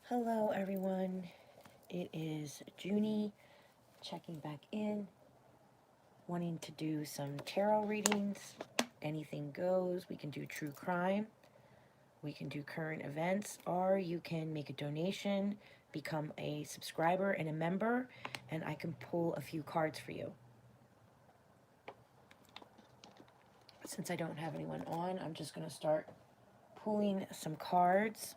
Hello everyone, it is Junie checking back in, wanting to do some tarot readings. Anything goes. We can do true crime, we can do current events, or you can make a donation, become a subscriber and a member, and I can pull a few cards for you. Since I don't have anyone on, I'm just going to start pulling some cards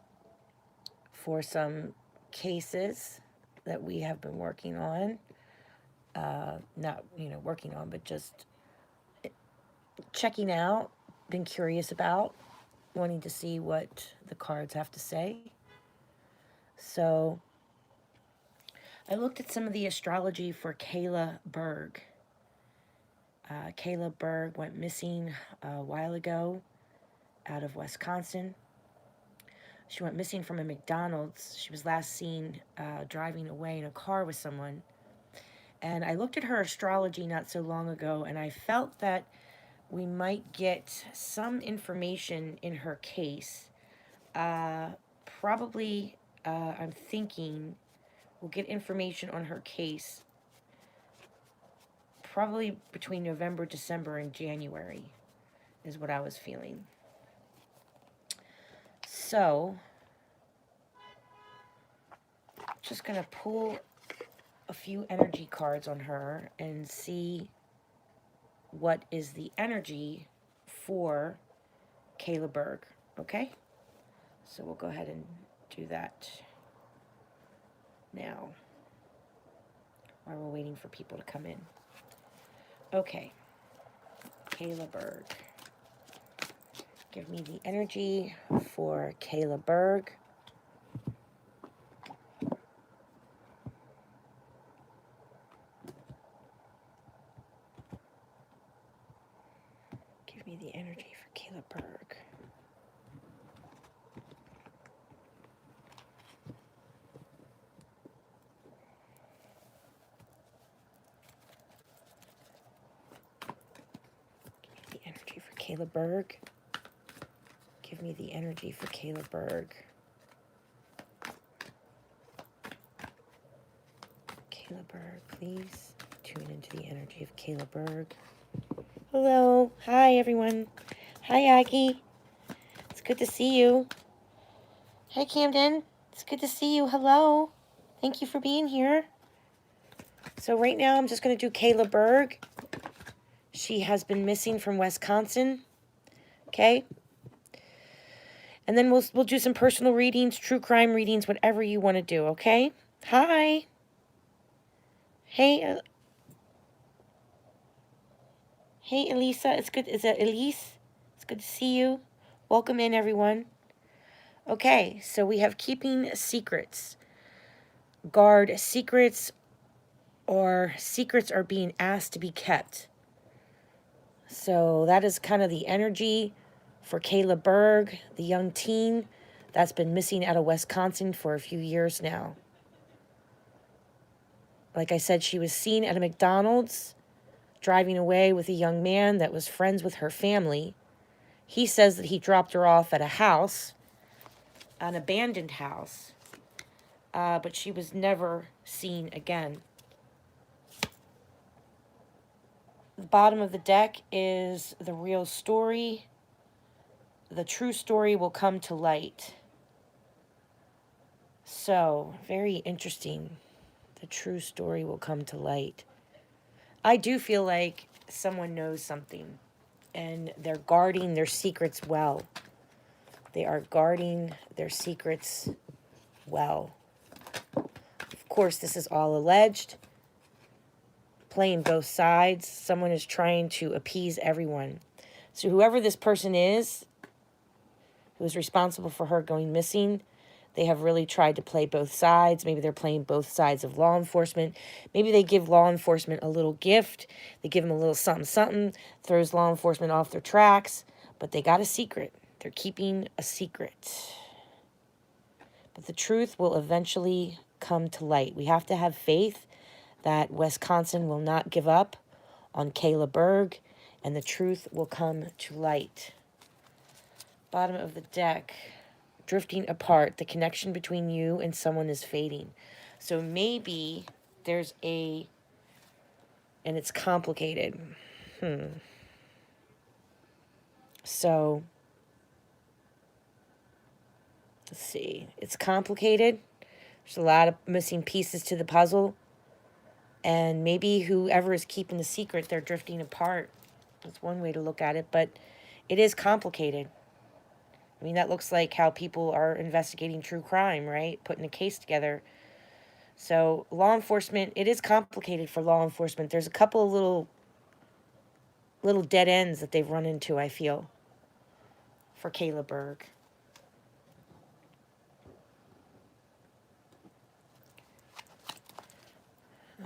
for some cases that we have been working on. Not, working on, but just checking out, been curious about, wanting to see what the cards have to say. So I looked at some of the astrology for Kayla Berg. Kayla Berg went missing a while ago out of Wisconsin. She went missing from a McDonald's. She was last seen driving away in a car with someone. And I looked at her astrology not so long ago, and I felt that we might get some information in her case. Probably, I'm thinking we'll get information on her case probably between November, December, and January is what I was feeling. So, just going to pull a few energy cards on her and see what is the energy for Kayla Berg, okay? So we'll go ahead and do that now while we're waiting for people to come in. Okay, Kayla Berg. Give me the energy for Kayla Berg. Give me the energy for Kayla Berg. Give me the energy for Kayla Berg. Give me the energy for Kayla Berg. Kayla Berg, please tune into the energy of Kayla Berg. Hello. Hi, everyone. Hi, Aggie. It's good to see you. Hey, Camden. It's good to see you. Hello. Thank you for being here. So right now I'm just going to do Kayla Berg. She has been missing from Wisconsin. Okay? And then we'll do some personal readings, true crime readings, whatever you want to do, okay? Hi. Hey, hey, Elisa. It's good. Is it Elise? It's good to see you. Welcome in, everyone. Okay, so we have keeping secrets. Guard secrets, or secrets are being asked to be kept. So that is kind of the energy for Kayla Berg, the young teen that's been missing out of Wisconsin for a few years now. Like I said, she was seen at a McDonald's driving away with a young man that was friends with her family. He says that he dropped her off at a house, an abandoned house, but she was never seen again. The bottom of the deck is the real story. The true story will come to light. So, very interesting. The true story will come to light. I do feel like someone knows something, and they're guarding their secrets well. They are guarding their secrets well. Of course, this is all alleged. Playing both sides. Someone is trying to appease everyone. So whoever this person is, who is responsible for her going missing, they have really tried to play both sides. Maybe they're playing both sides of law enforcement. Maybe they give law enforcement a little gift. They give them a little something, something, throws law enforcement off their tracks. But they got a secret. They're keeping a secret. But the truth will eventually come to light. We have to have faith that Wisconsin will not give up on Kayla Berg, and the truth will come to light. Bottom of the deck, drifting apart. The connection between you and someone is fading. So maybe there's and it's complicated. So, let's see. It's complicated. There's a lot of missing pieces to the puzzle. And maybe whoever is keeping the secret, they're drifting apart. That's one way to look at it, but it is complicated. I mean, that looks like how people are investigating true crime, right? Putting a case together. So law enforcement, it is complicated for law enforcement. There's a couple of little dead ends that they've run into, I feel, for Kayla Berg.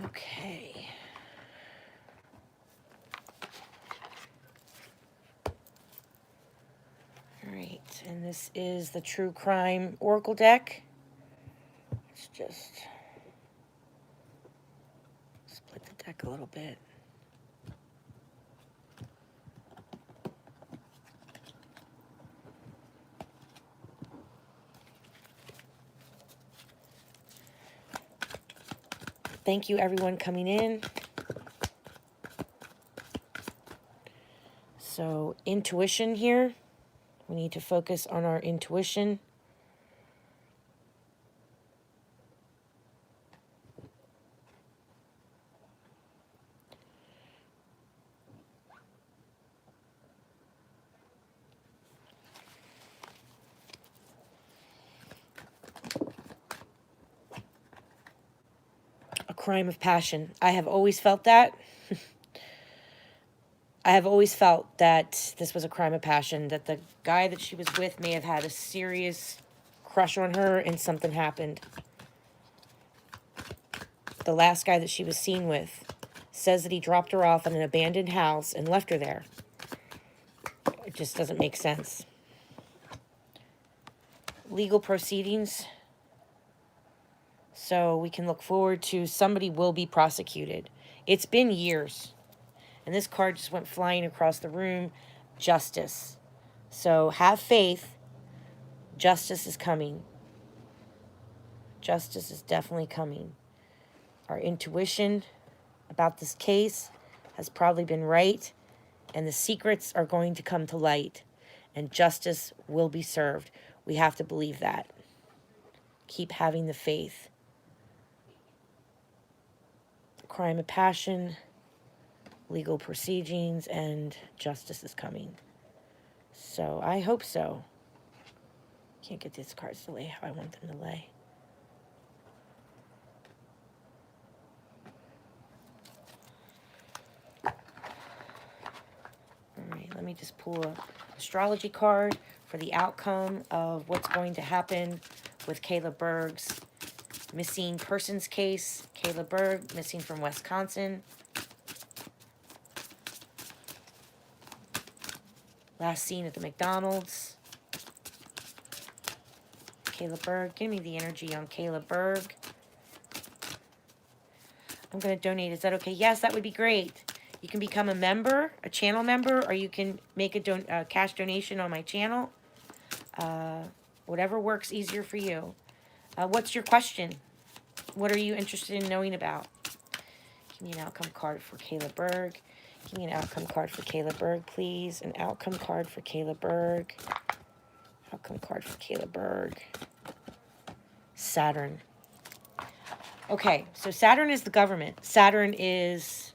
Okay. All right, and this is the True Crime Oracle deck. Let's just split the deck a little bit. Thank you, everyone coming in. So, intuition here. We need to focus on our intuition. A crime of passion. I have always felt that. I have always felt that this was a crime of passion, that the guy that she was with may have had a serious crush on her and something happened. The last guy that she was seen with says that he dropped her off in an abandoned house and left her there. It just doesn't make sense. Legal proceedings. So we can look forward to somebody will be prosecuted. It's been years. And this card just went flying across the room. Justice. So have faith. Justice is coming. Justice is definitely coming. Our intuition about this case has probably been right. And the secrets are going to come to light. And justice will be served. We have to believe that. Keep having the faith. Crime of passion. Legal proceedings, and justice is coming. So I hope so. Can't get these cards to lay how I want them to lay. All right, let me just pull an astrology card for the outcome of what's going to happen with Kayla Berg's missing persons case. Kayla Berg, missing from Wisconsin. Last seen at the McDonald's. Kayla Berg. Give me the energy on Kayla Berg. I'm going to donate. Is that okay? Yes, that would be great. You can become a member, a channel member, or you can make a cash donation on my channel. Whatever works easier for you. What's your question? What are you interested in knowing about? Give me an outcome card for Kayla Berg. Give me an outcome card for Kayla Berg, please. An outcome card for Kayla Berg. Outcome card for Kayla Berg. Saturn. Okay, so Saturn is the government. Saturn is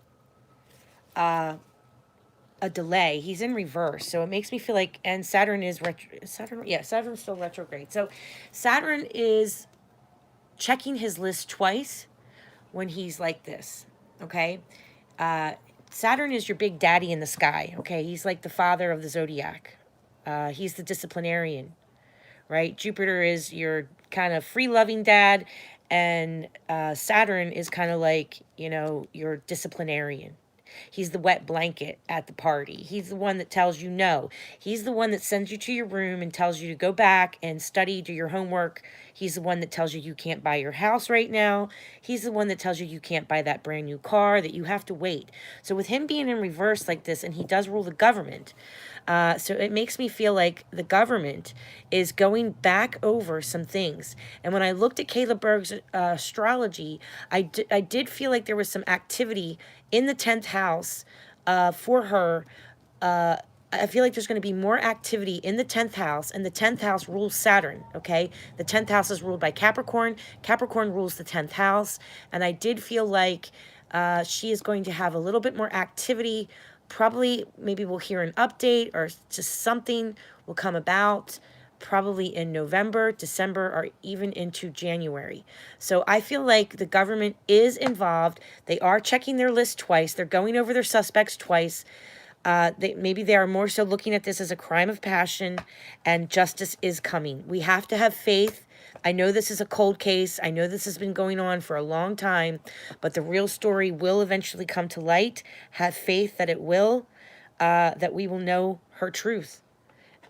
a delay. He's in reverse, so it makes me feel like, and Saturn is Saturn's still retrograde. So Saturn is checking his list twice when he's like this, okay? Saturn is your big daddy in the sky, okay? He's like the father of the zodiac. He's the disciplinarian, right? Jupiter is your kind of free-loving dad, and Saturn is kind of like, your disciplinarian. He's the wet blanket at the party. He's the one that tells you no. He's the one that sends you to your room and tells you to go back and study, do your homework. He's the one that tells you you can't buy your house right now. He's the one that tells you you can't buy that brand new car, that you have to wait. So with him being in reverse like this, and he does rule the government, so it makes me feel like the government is going back over some things. And when I looked at Kayla Berg's astrology, I did feel like there was some activity in the 10th house for her. I feel like there's going to be more activity in the 10th house, and the 10th house rules Saturn, okay? The 10th house is ruled by Capricorn. Capricorn rules the 10th house, and I did feel like she is going to have a little bit more activity. Probably, maybe we'll hear an update or just something will come about probably in November, December, or even into January. So I feel like the government is involved. They are checking their list twice. They're going over their suspects twice. Maybe they are more so looking at this as a crime of passion, and justice is coming. We have to have faith. I know this is a cold case. I know this has been going on for a long time, but the real story will eventually come to light. Have faith that it will, that we will know her truth,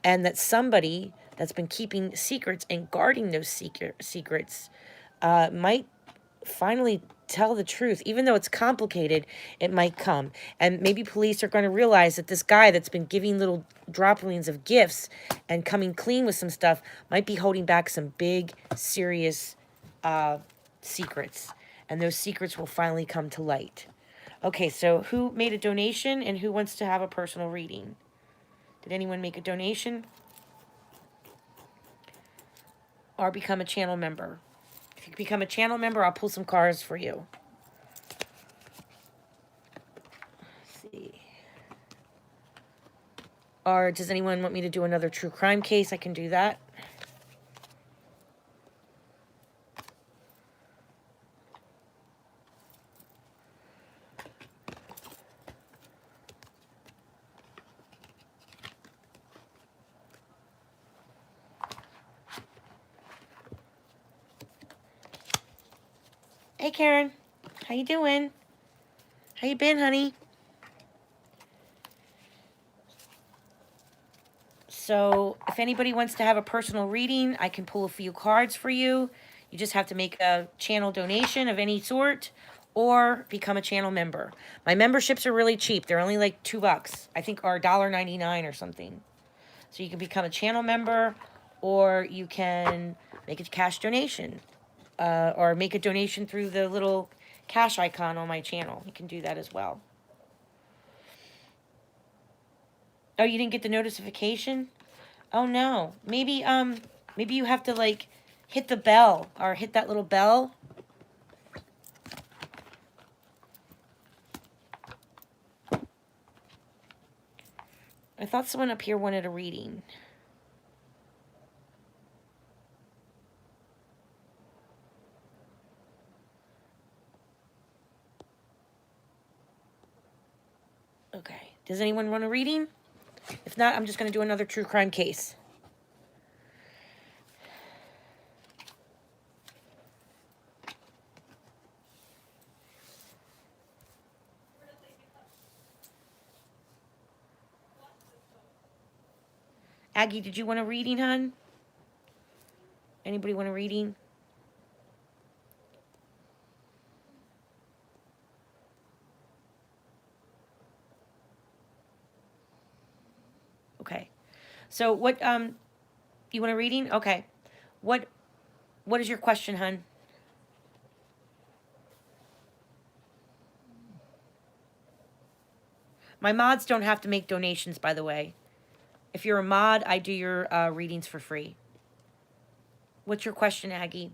and that somebody that's been keeping secrets and guarding those secrets might finally tell the truth. Even though it's complicated, it might come. And maybe police are going to realize that this guy that's been giving little droplings of gifts and coming clean with some stuff might be holding back some big, serious secrets. And those secrets will finally come to light. Okay, so who made a donation and who wants to have a personal reading? Did anyone make a donation? Or become a channel member? If you become a channel member, I'll pull some cards for you. Let's see. Or does anyone want me to do another true crime case? I can do that. Hey, Karen. How you doing? How you been, honey? So, if anybody wants to have a personal reading, I can pull a few cards for you. You just have to make a channel donation of any sort or become a channel member. My memberships are really cheap. They're only like $2. I think, or $1.99 or something. So you can become a channel member, or you can make a cash donation. Or make a donation through the little cash icon on my channel. You can do that as well. Oh, you didn't get the notification? Oh no. Maybe you have to like hit the bell or hit that little bell. I thought someone up here wanted a reading. Okay. Does anyone want a reading? If not, I'm just going to do another true crime case. Aggie, did you want a reading, hon? Anybody want a reading? Okay. So what you want a reading? Okay. What is your question, hon? My mods don't have to make donations, by the way. If you're a mod, I do your readings for free. What's your question, Aggie?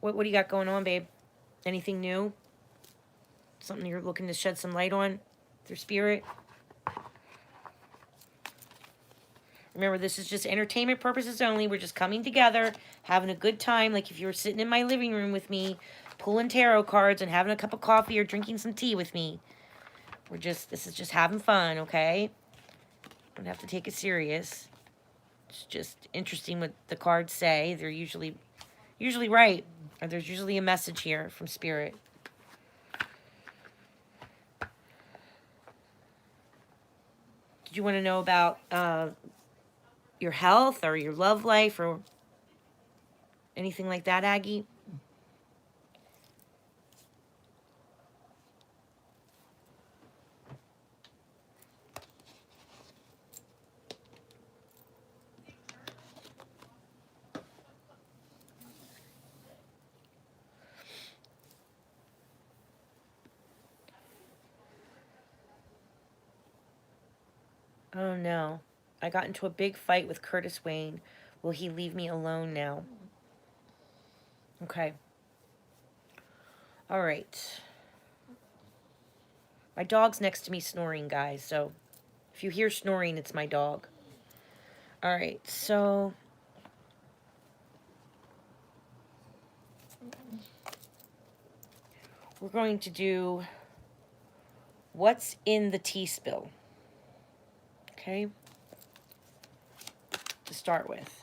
What do you got going on, babe? Anything new? Something you're looking to shed some light on through spirit? Remember, this is just entertainment purposes only. We're just coming together, having a good time. Like if you were sitting in my living room with me, pulling tarot cards and having a cup of coffee or drinking some tea with me. This is just having fun, okay? Don't have to take it serious. It's just interesting what the cards say. They're usually, usually right. Or there's usually a message here from Spirit. Did you want to know about your health or your love life or anything like that, Aggie? Oh no. I got into a big fight with Curtis Wayne. Will he leave me alone now? Okay. All right. My dog's next to me snoring, guys. So if you hear snoring, it's my dog. All right. So we're going to do what's in the tea spill. Okay. To start with.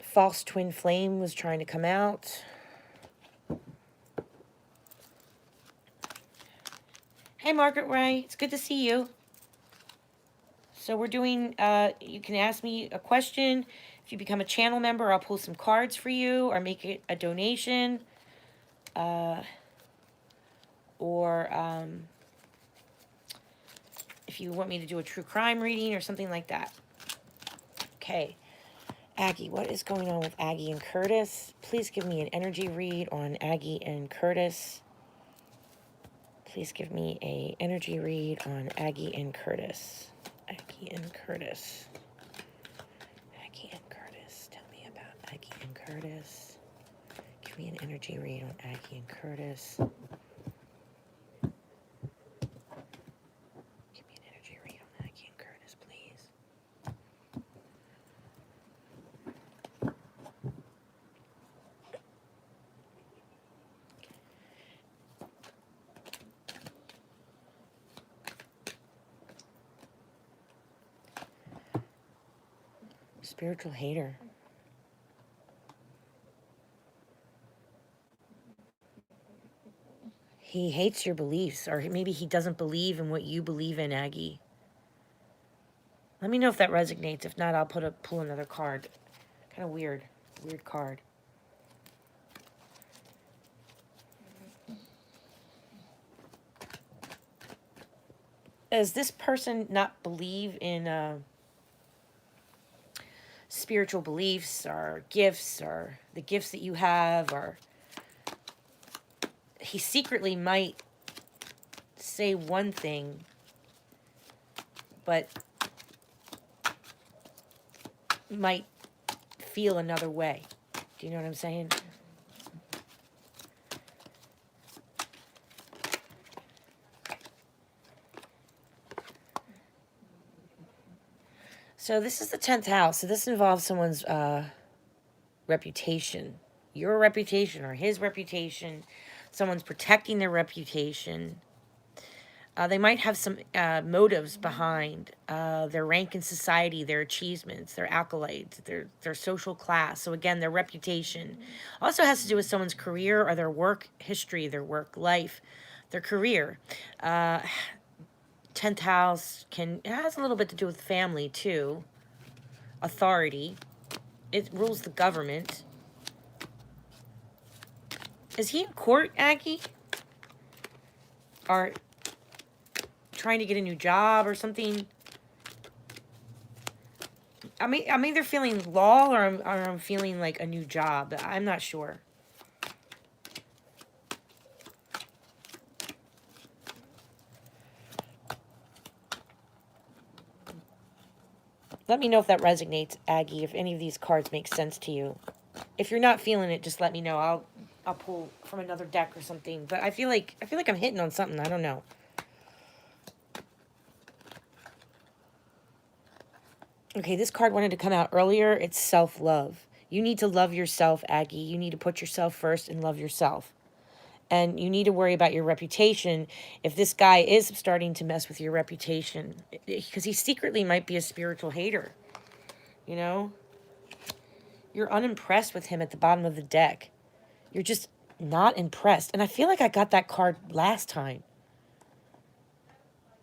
False twin flame was trying to come out. Hey, Margaret Ray. It's good to see you. So we're doing, you can ask me a question. If you become a channel member, I'll pull some cards for you or make it a donation. Or if you want me to do a true crime reading or something like that. Okay. Aggie, what is going on with Aggie and Curtis? Please give me an energy read on Aggie and Curtis. Please give me an energy read on Aggie and Curtis. Aggie and Curtis. Aggie and Curtis. Tell me about Aggie and Curtis. Give me an energy read on Aggie and Curtis. Give me an energy read on Aggie and Curtis, please. Spiritual hater. He hates your beliefs, or maybe he doesn't believe in what you believe in, Aggie. Let me know if that resonates. If not, I'll pull another card. Kind of weird card. Does this person not believe in spiritual beliefs or gifts or the gifts that you have, or he secretly might say one thing, but might feel another way. Do you know what I'm saying? So this is the 10th house. So this involves someone's reputation. Your reputation or his reputation. Someone's protecting their reputation. They might have some motives behind their rank in society, their achievements, their accolades, their social class. So again, their reputation also has to do with someone's career or their work history, their work life, their career. 10th house it has a little bit to do with family too. Authority. It rules the government. Is he in court, Aggie? Or trying to get a new job or something? I'm either feeling law or I'm feeling like a new job. I'm not sure. Let me know if that resonates, Aggie, if any of these cards make sense to you. If you're not feeling it, just let me know. I'll pull from another deck or something. But I feel like I'm hitting on something. I don't know. Okay, this card wanted to come out earlier. It's self-love. You need to love yourself, Aggie. You need to put yourself first and love yourself. And you need to worry about your reputation if this guy is starting to mess with your reputation. Because he secretly might be a spiritual hater. You know? You're unimpressed with him at the bottom of the deck. You're just not impressed. And I feel like I got that card last time.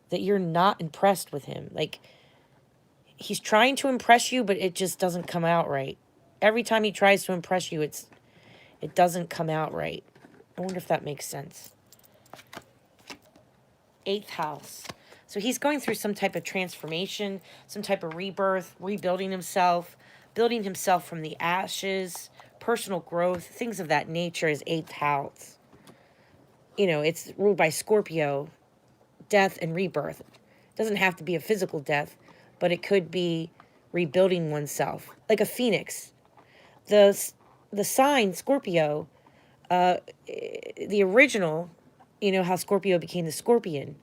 That you're not impressed with him. Like, he's trying to impress you, but it just doesn't come out right. Every time he tries to impress you, it doesn't come out right. I wonder if that makes sense. 8th house. So he's going through some type of transformation, some type of rebirth, rebuilding himself, building himself from the ashes, personal growth, things of that nature is 8th house. You know, it's ruled by Scorpio, death and rebirth. It doesn't have to be a physical death, but it could be rebuilding oneself, like a phoenix. The sign Scorpio, the original, you know how Scorpio became the scorpion,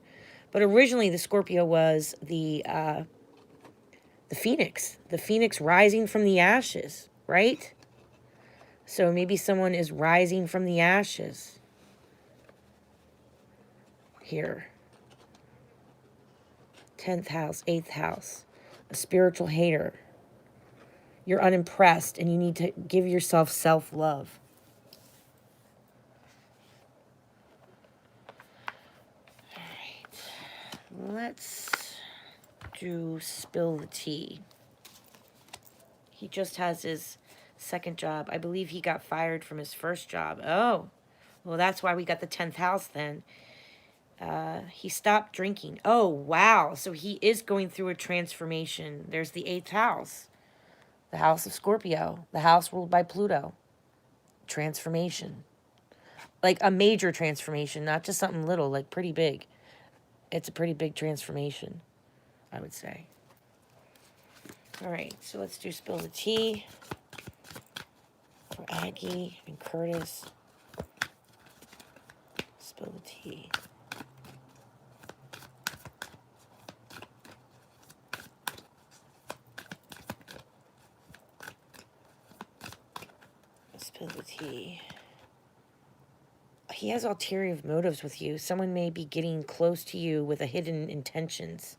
but originally the Scorpio was the phoenix rising from the ashes, right? So maybe someone is rising from the ashes here. 10th house, 8th house, a spiritual hater. You're unimpressed and you need to give yourself self-love. All right, let's do spill the tea. He just has his second job. I believe he got fired from his first job. Oh, well, that's why we got the 10th house then. He stopped drinking. Oh, wow. So he is going through a transformation. There's the 8th house. The house of Scorpio. The house ruled by Pluto. Transformation. Like a major transformation, not just something little, like pretty big. It's a pretty big transformation, I would say. All right, so let's do spill the tea for Aggie and Curtis. Spill the tea. Spill the tea. He has ulterior motives with you. Someone may be getting close to you with a hidden intentions.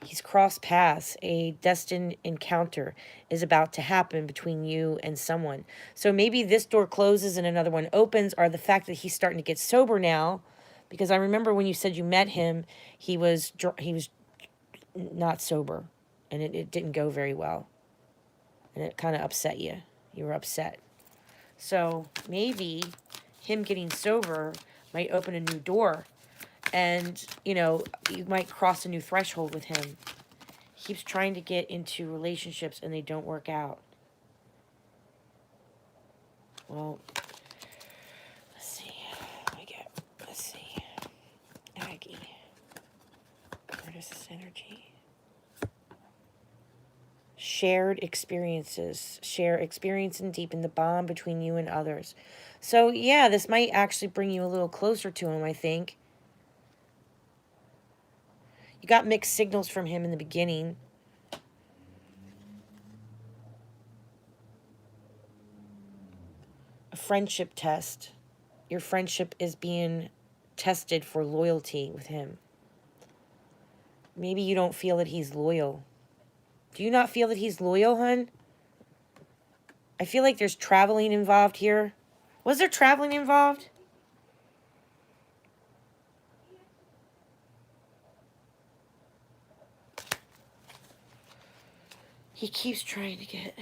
He's crossed paths. A destined encounter is about to happen between you and someone. So maybe this door closes and another one opens, or the fact that he's starting to get sober now. Because I remember when you said you met him, he was not sober, and it didn't go very well. And it kind of upset you. You were upset. So maybe him getting sober might open a new door. And, you know, you might cross a new threshold with him. He keeps trying to get into relationships and they don't work out. Well, let's see. Let's see. Aggie. Curtis's energy. Shared experiences. Share experience and deepen the bond between you and others. So, yeah, this might actually bring you a little closer to him, I think. You got mixed signals from him in the beginning. A friendship test. Your friendship is being tested for loyalty with him. Maybe you don't feel that he's loyal. Do you not feel that he's loyal, hun? I feel like there's traveling involved here. Was there traveling involved? He keeps trying to get...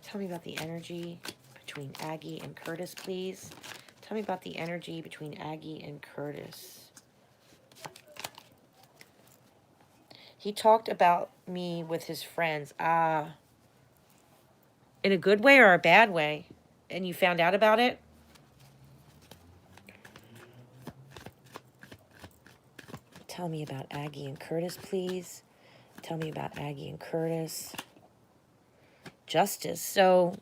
Tell me about the energy between Aggie and Curtis, please. Tell me about the energy between Aggie and Curtis. He talked about me with his friends. In a good way or a bad way? And you found out about it? Tell me about Aggie and Curtis, please. Tell me about Aggie and Curtis. Justice. So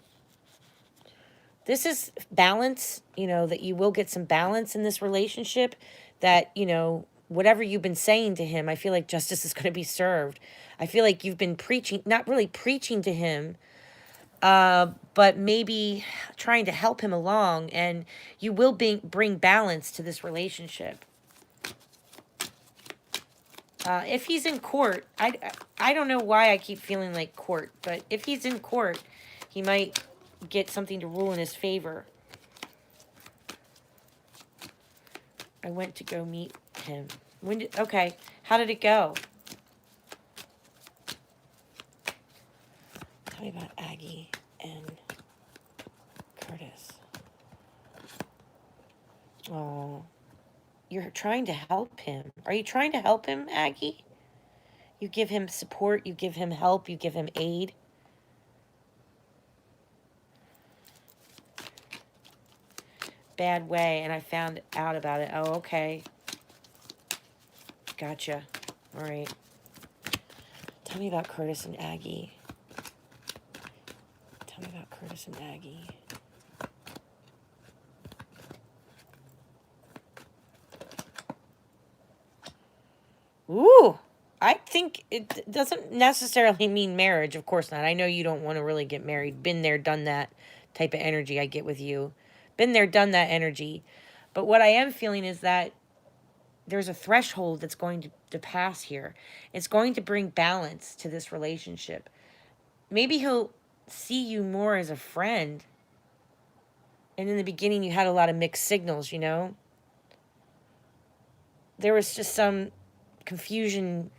this is balance, you know, that you will get some balance in this relationship, that, you know, whatever you've been saying to him, I feel like justice is going to be served. I feel like you've been preaching, not really preaching to him, but maybe trying to help him along, and you will bring balance to this relationship. If he's in court, I don't know why I keep feeling like court, but if he's in court, he might get something to rule in his favor. I went to go meet him. Okay, how did it go? Tell me about Aggie and Curtis. Oh, you're trying to help him. Are you trying to help him, Aggie? You give him support, you give him help, you give him aid. Bad way, and I found out about it. Oh, okay. Gotcha. All right. Tell me about Curtis and Aggie. Tell me about Curtis and Aggie. Ooh, I think it doesn't necessarily mean marriage. Of course not. I know you don't want to really get married. Been there, done that type of energy I get with you. Been there, done that energy. But what I am feeling is that there's a threshold that's going to pass here. It's going to bring balance to this relationship. Maybe he'll see you more as a friend. And in the beginning, you had a lot of mixed signals, you know? There was just some confusion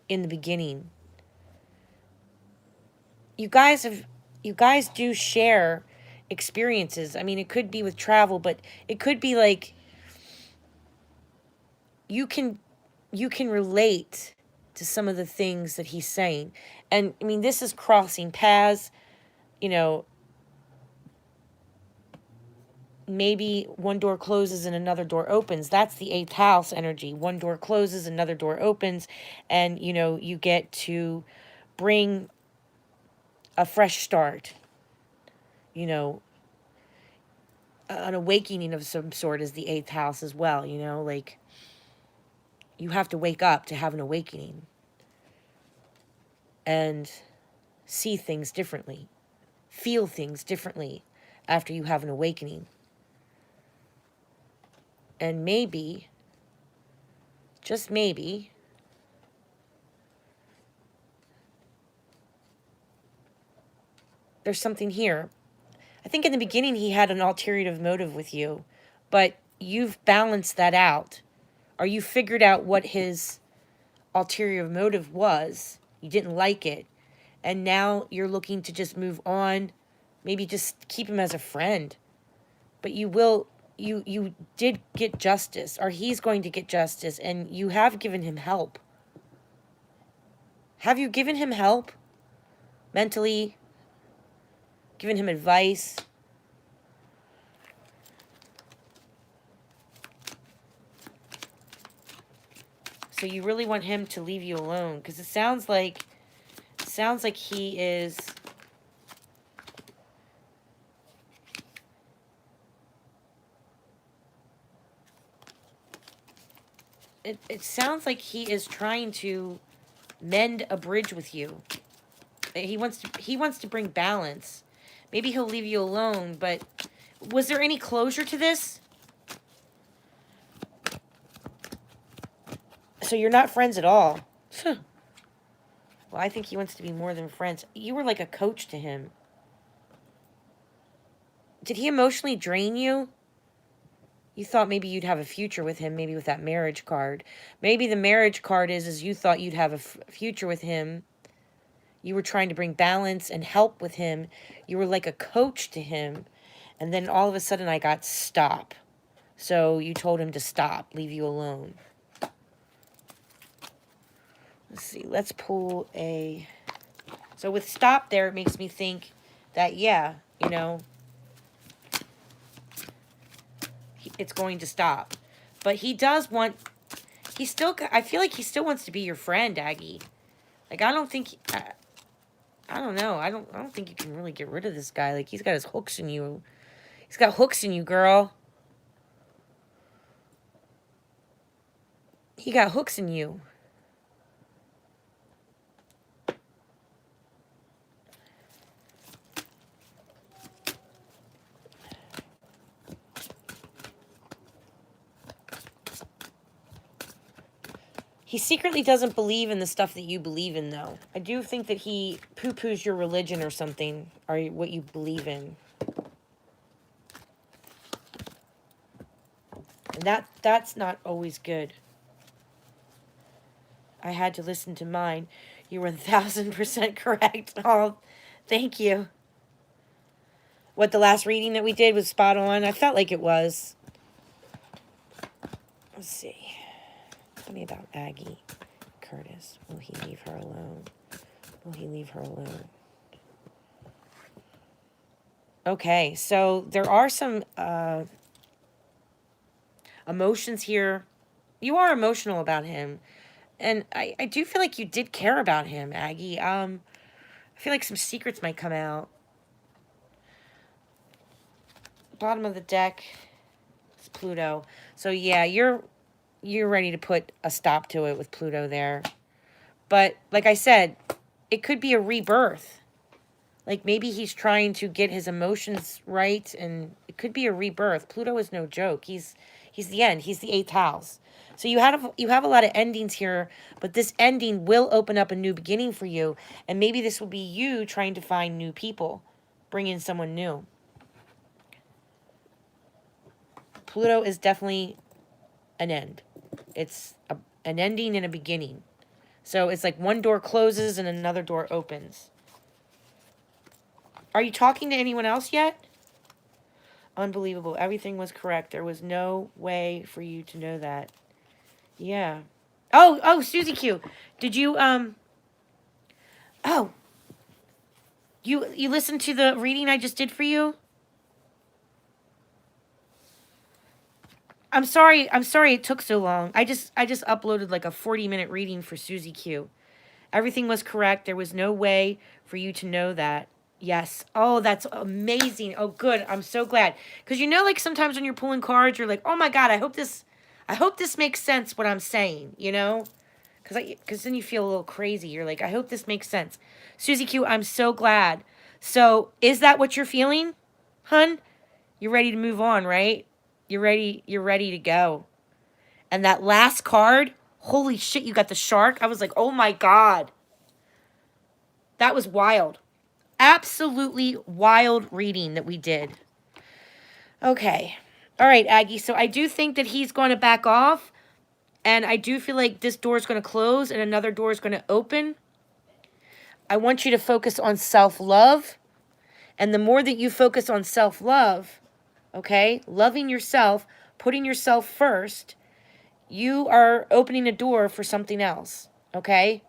in the beginning. You guys do share experiences. I mean, it could be with travel, but it could be like you can relate to some of the things that he's saying. And I mean, this is crossing paths, you know. Maybe one door closes and another door opens. That's the 8th house energy. One door closes, another door opens, and, you know, you get to bring a fresh start. You know, an awakening of some sort is the 8th house as well, you know, like you have to wake up to have an awakening and see things differently, feel things differently after you have an awakening. And maybe, just maybe, there's something here. I think in the beginning he had an ulterior motive with you, but you've balanced that out. Or you figured out what his ulterior motive was. You didn't like it. And now you're looking to just move on. Maybe just keep him as a friend. But you did get justice, or he's going to get justice, and you have given him help. Have you given him help? Mentally? Given him advice? So you really want him to leave you alone, because it sounds like he is it sounds like he is trying to mend a bridge with you. He wants to bring balance. Maybe he'll leave you alone, but was there any closure to this? So you're not friends at all. Well, I think he wants to be more than friends. You were like a coach to him. Did he emotionally drain you? You thought maybe you'd have a future with him, maybe with that marriage card. Maybe the marriage card is you thought you'd have a future with him. You were trying to bring balance and help with him. You were like a coach to him. And then all of a sudden I got stop. So you told him to stop, leave you alone. Let's see, let's pull a... So with stop there, it makes me think that, yeah, you know, it's going to stop. But he does want... I feel like he still wants to be your friend, Aggie. Like, I don't think... I don't know. I don't think you can really get rid of this guy. Like, he's got his hooks in you. He's got hooks in you, girl. He got hooks in you. He secretly doesn't believe in the stuff that you believe in, though. I do think that he poo-poos your religion or something, or what you believe in. And that's not always good. I had to listen to mine. You were 1,000% correct. Oh, thank you. What, the last reading that we did was spot on? I felt like it was. Let's see. Tell me about Aggie Curtis. Will he leave her alone? Will he leave her alone? Okay, so there are some emotions here. You are emotional about him. And I do feel like you did care about him, Aggie. I feel like some secrets might come out. Bottom of the deck is Pluto. So yeah, you're ready to put a stop to it with Pluto there. But like I said, it could be a rebirth. Like maybe he's trying to get his emotions right, and it could be a rebirth. Pluto is no joke. He's the end. He's the eighth house. So you have a lot of endings here, but this ending will open up a new beginning for you, and maybe this will be you trying to find new people, bring in someone new. Pluto is definitely an end. It's an ending and a beginning. So it's like one door closes and another door opens. Are you talking to anyone else yet? Unbelievable. Everything was correct. There was no way for you to know that. Yeah. Oh, Susie Q. Did you, oh. You listened to the reading I just did for you? I'm sorry it took so long. I just uploaded like a 40-minute reading for Susie Q. Everything was correct. There was no way for you to know that. Yes. Oh, that's amazing. Oh, good. I'm so glad. Because you know, like sometimes when you're pulling cards, you're like, oh my God, I hope this makes sense what I'm saying, you know? Because then you feel a little crazy. You're like, I hope this makes sense. Susie Q, I'm so glad. So is that what you're feeling, hun? You're ready to move on, right? You're ready to go. And that last card, holy shit, you got the shark. I was like, oh my God. That was wild. Absolutely wild reading that we did. Okay. All right, Aggie. So I do think that he's going to back off. And I do feel like this door is going to close and another door is going to open. I want you to focus on self-love. And the more that you focus on self-love, okay, loving yourself, putting yourself first, you are opening a door for something else, okay?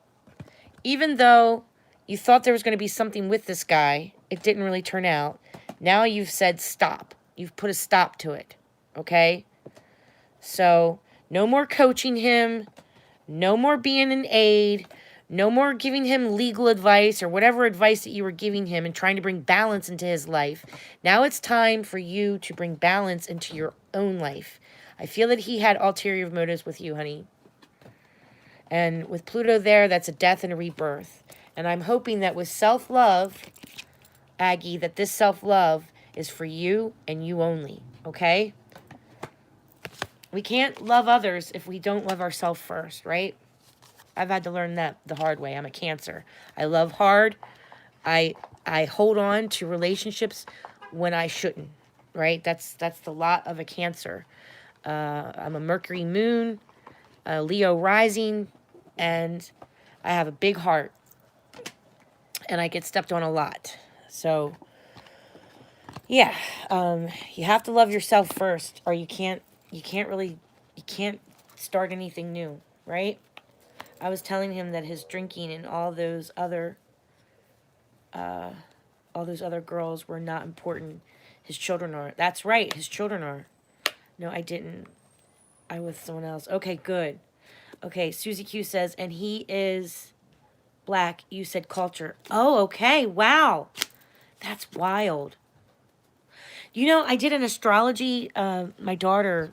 Even though you thought there was going to be something with this guy, it didn't really turn out. Now you've said stop. You've put a stop to it, okay? So no more coaching him, no more being an aide, no more giving him legal advice or whatever advice that you were giving him and trying to bring balance into his life. Now it's time for you to bring balance into your own life. I feel that he had ulterior motives with you, honey. And with Pluto there, that's a death and a rebirth. And I'm hoping that with self-love, Aggie, that this self-love is for you and you only, okay? We can't love others if we don't love ourselves first, right? I've had to learn that the hard way. I'm a Cancer. I love hard. I hold on to relationships when I shouldn't, right? That's the lot of a Cancer. I'm a Mercury moon, a Leo rising, and I have a big heart. And I get stepped on a lot. So, yeah, you have to love yourself first, or you can't start anything new, right? I was telling him that his drinking and all those other girls were not important. His children are. That's right, his children are. No, I didn't. I was someone else. Okay, good. Okay, Susie Q says, and he is black. You said culture. Oh, okay. Wow. That's wild. You know, I did an astrology. My daughter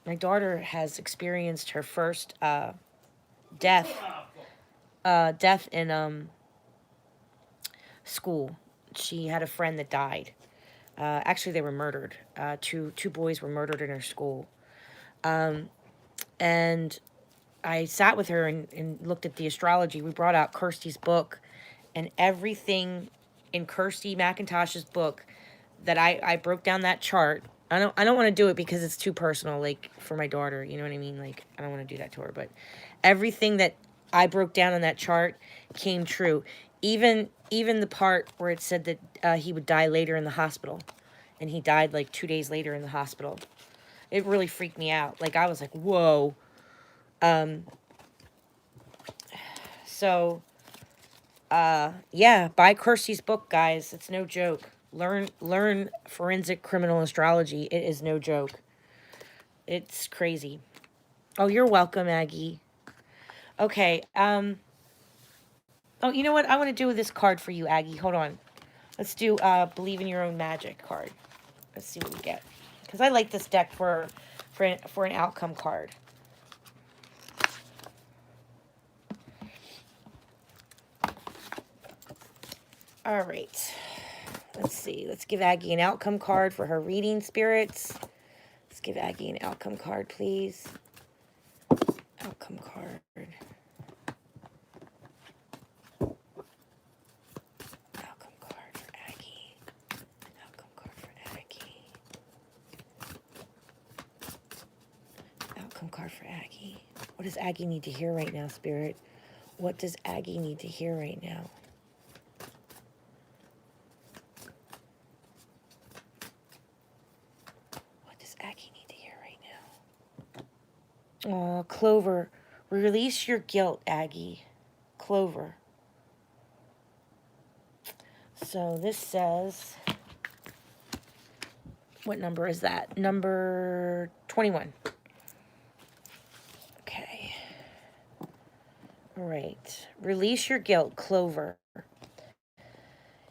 has experienced her first death. Death in school. She had a friend that died. Actually, they were murdered. Two boys were murdered in her school. And I sat with her and looked at the astrology. We brought out Kirsty's book, and everything in Kirsty McIntosh's book that I broke down that chart. I don't want to do it because it's too personal, like for my daughter. You know what I mean? Like I don't want to do that to her. But everything that I broke down on that chart came true. Even the part where it said that he would die later in the hospital, and he died like 2 days later in the hospital. It really freaked me out. Like I was like, whoa. So yeah, buy Kirsty's book, guys. It's no joke. Learn forensic criminal astrology. It is no joke. It's crazy. Oh, you're welcome, Aggie. Okay. Oh, you know what? I want to do this card for you, Aggie. Hold on. Let's do Believe in Your Own Magic card. Let's see what we get. Because I like this deck for an outcome card. All right. Let's see. Let's give Aggie an outcome card for her reading, spirits. Let's give Aggie an outcome card, please. Outcome card. Outcome card for Aggie. Outcome card for Aggie. Outcome card for Aggie. What does Aggie need to hear right now, Spirit? What does Aggie need to hear right now? What does Aggie need to hear right now? Oh, Clover. Release your guilt, Aggie. Clover. So this says, what number is that? Number 21. Okay. All right. Release your guilt, Clover.